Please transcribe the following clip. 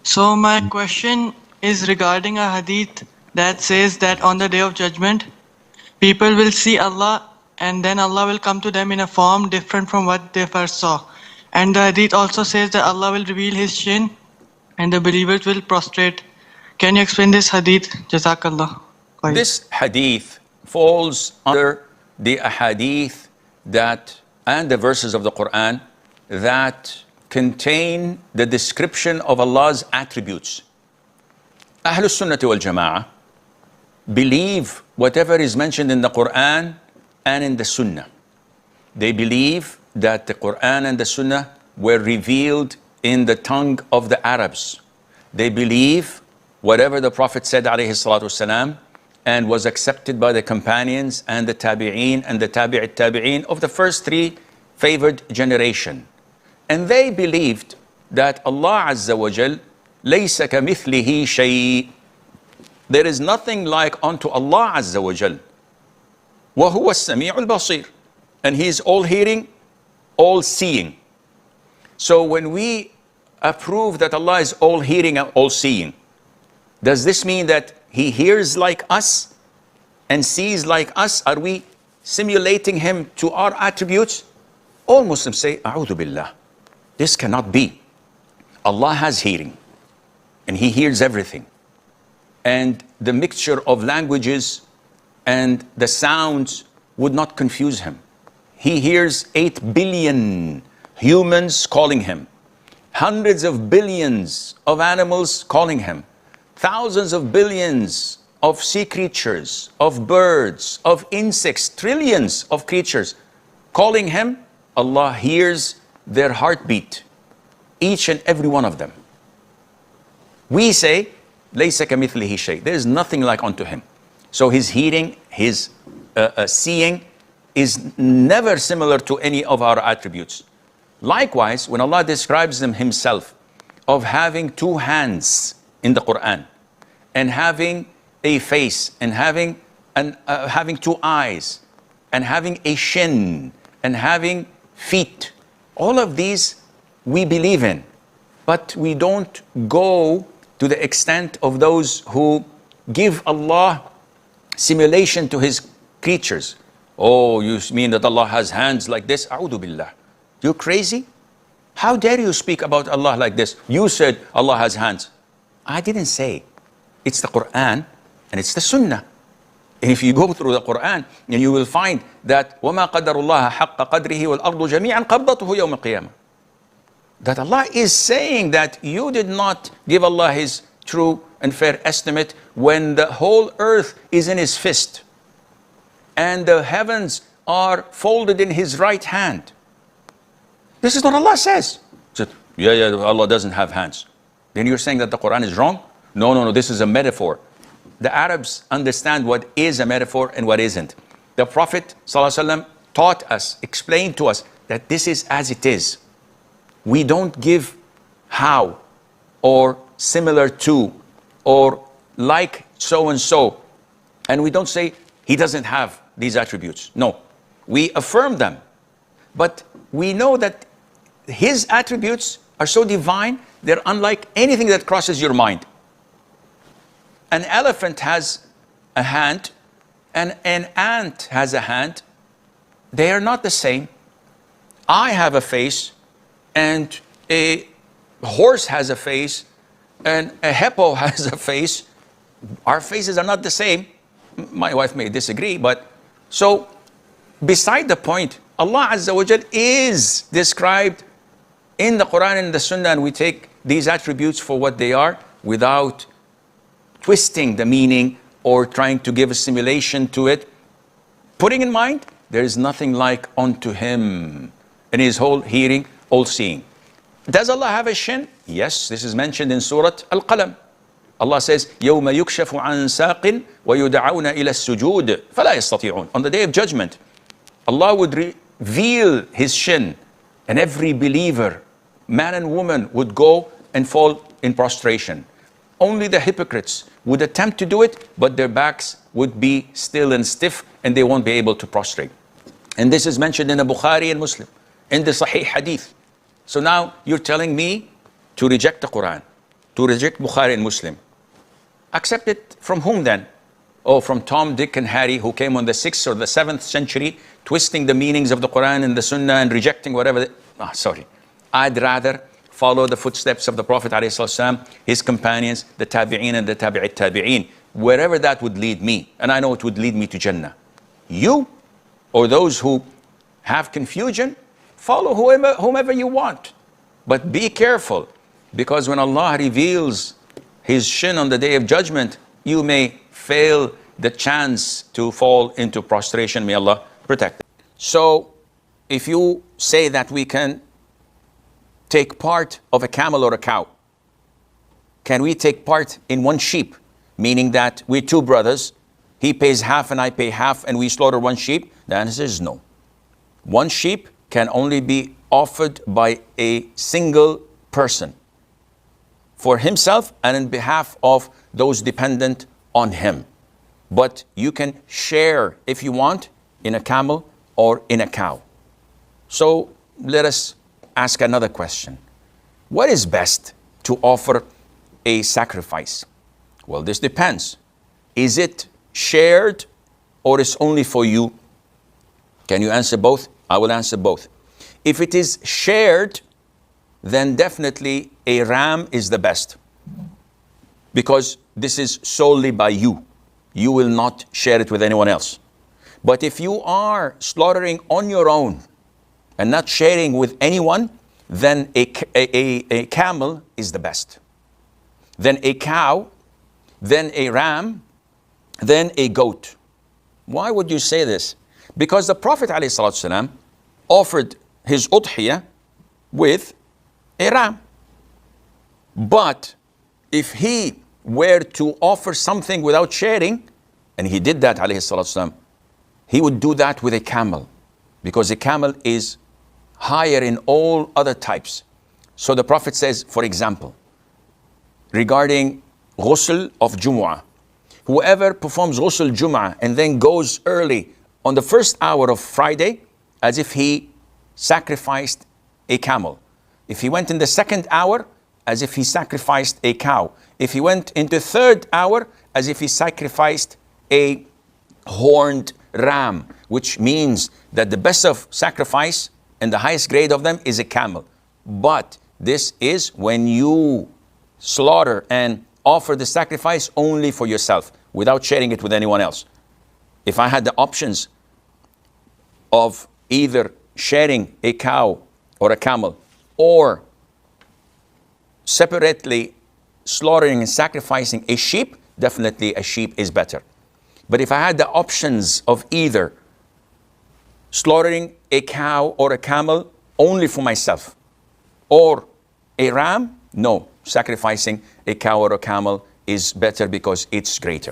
So my question is regarding a hadith that says that on the day of judgment, people will see Allah and then Allah will come to them in a form different from what they first saw. And the hadith also says that Allah will reveal His chin and the believers will prostrate. Can you explain this hadith? Jazakallah. This hadith falls under the ahadith that and the verses of the Quran that contain the description of Allah's attributes. Ahlul Sunnah wal Jama'ah believe whatever is mentioned in the Quran and in the Sunnah. They believe that the Quran and the Sunnah were revealed in the tongue of the Arabs. They believe whatever the Prophet said alayhi salatu wasalam and was accepted by the companions and the tabi'een and the tabi'it tabi'een of the first three favored generation. And they believed that Allah Azza wa Jal laysa kamithlihi shay. There is nothing like unto Allah Azza wa Jal. Wa huwa as-sami'ul basir. And He is all hearing, all seeing. So when we approve that Allah is all hearing and all seeing, does this mean that He hears like us and sees like us? Are we simulating Him to our attributes? All Muslims say, A'udhu billah. This cannot be. Allah has hearing and He hears everything. And the mixture of languages and the sounds would not confuse Him. He hears 8 billion humans calling Him, hundreds of billions of animals calling Him, thousands of billions of sea creatures, of birds, of insects, trillions of creatures calling Him. Allah hears their heartbeat, each and every one of them. We say, Laysa kamithlihi shay. There is nothing like unto Him. So His hearing, His seeing is never similar to any of our attributes. Likewise, when Allah describes Him Himself of having 2 hands in the Quran and having a face and having 2 eyes and having a shin and having feet, all of these we believe in, but we don't go to the extent of those who give Allah simulation to His creatures. Oh, you mean that Allah has hands like this? A'udhu billah. You're crazy? How dare you speak about Allah like this? You said Allah has hands. I didn't say. It's the Quran and it's the Sunnah. And if you go through the Quran, and you will find that وَمَا قَدَرُ اللَّهَ حَقَّ قَدْرِهِ وَالْأَرْضُ جَمِيعًا قَبْضَتُهُ يَوْمَ الْقِيَامَةِ. That Allah is saying that you did not give Allah His true and fair estimate when the whole earth is in His fist and the heavens are folded in His right hand. This is what Allah says. So, yeah, Allah doesn't have hands. Then you're saying that the Quran is wrong? No, this is a metaphor. The Arabs understand what is a metaphor and what isn't. The Prophet ﷺ taught us, explained to us that this is as it is. We don't give how or similar to or like so and so. And we don't say He doesn't have these attributes. No, we affirm them. But we know that His attributes are so divine, they're unlike anything that crosses your mind. An elephant has a hand and an ant has a hand. They are not the same. I have a face and a horse has a face and a hippo has a face. Our faces are not the same. My wife may disagree, but so beside the point, Allah Azza wa Jal is described in the Quran and the Sunnah, and we take these attributes for what they are without twisting the meaning or trying to give a simulation to it. Putting in mind, there is nothing like unto Him in His whole hearing, all seeing. Does Allah have a shin? Yes, this is mentioned in Surah Al-Qalam. Allah says, يَوْمَ يُكْشَفُ عَنْ سَاقٍ وَيُدْعَوْنَ إِلَى السُّجُودِ فَلَا يَسْتَطِيعُونَ. On the Day of Judgment, Allah would reveal His shin, and every believer, man and woman, would go and fall in prostration. Only the hypocrites would attempt to do it, but their backs would be still and stiff, and they won't be able to prostrate. And this is mentioned in the Bukhari and Muslim, in the Sahih Hadith. So now you're telling me to reject the Quran to reject Bukhari and Muslim. Accept it from whom then? Oh, from Tom, Dick, and Harry, who came on the 6th or the 7th century, twisting the meanings of the Quran and the Sunnah and rejecting whatever. Sorry. I'd rather follow the footsteps of the Prophet ﷺ, his companions, the Tabi'een and the Tabi'it Tabi'een, wherever that would lead me. And I know it would lead me to Jannah. You, or those who have confusion, follow whomever you want. But be careful, because when Allah reveals His shin on the Day of Judgment, you may fail the chance to fall into prostration. May Allah protect. So, if you say that we can take part of a camel or a cow, can we take part in one sheep? Meaning that we're two brothers, he pays half and I pay half, and we slaughter one sheep? The answer is no. One sheep can only be offered by a single person for himself and in behalf of those dependent on him. But you can share, if you want, in a camel or in a cow. So let us ask another question. What is best to offer a sacrifice? Well, this depends. Is it shared or is only for you? Can you answer both? I will answer both. If it is shared, then definitely a ram is the best, because this is solely by you. You will not share it with anyone else. But if you are slaughtering on your own and not sharing with anyone, then a camel is the best. Then a cow, then a ram, then a goat. Why would you say this? Because the Prophet ﷺ offered his Udhiya with a ram. But if he were to offer something without sharing, and he did that ﷺ, he would do that with a camel, because a camel is higher in all other types. So the Prophet says, for example, regarding ghusl of Jumu'ah, whoever performs ghusl Jumu'ah and then goes early on the first hour of Friday, as if he sacrificed a camel. If he went in the second hour, as if he sacrificed a cow. If he went into third hour, as if he sacrificed a horned ram, which means that the best of sacrifice and the highest grade of them is a camel. But this is when you slaughter and offer the sacrifice only for yourself, without sharing it with anyone else. If I had the options of either sharing a cow or a camel, or separately slaughtering and sacrificing a sheep, definitely a sheep is better. But if I had the options of either slaughtering a cow or a camel only for myself, or a ram, no, sacrificing a cow or a camel is better because it's greater.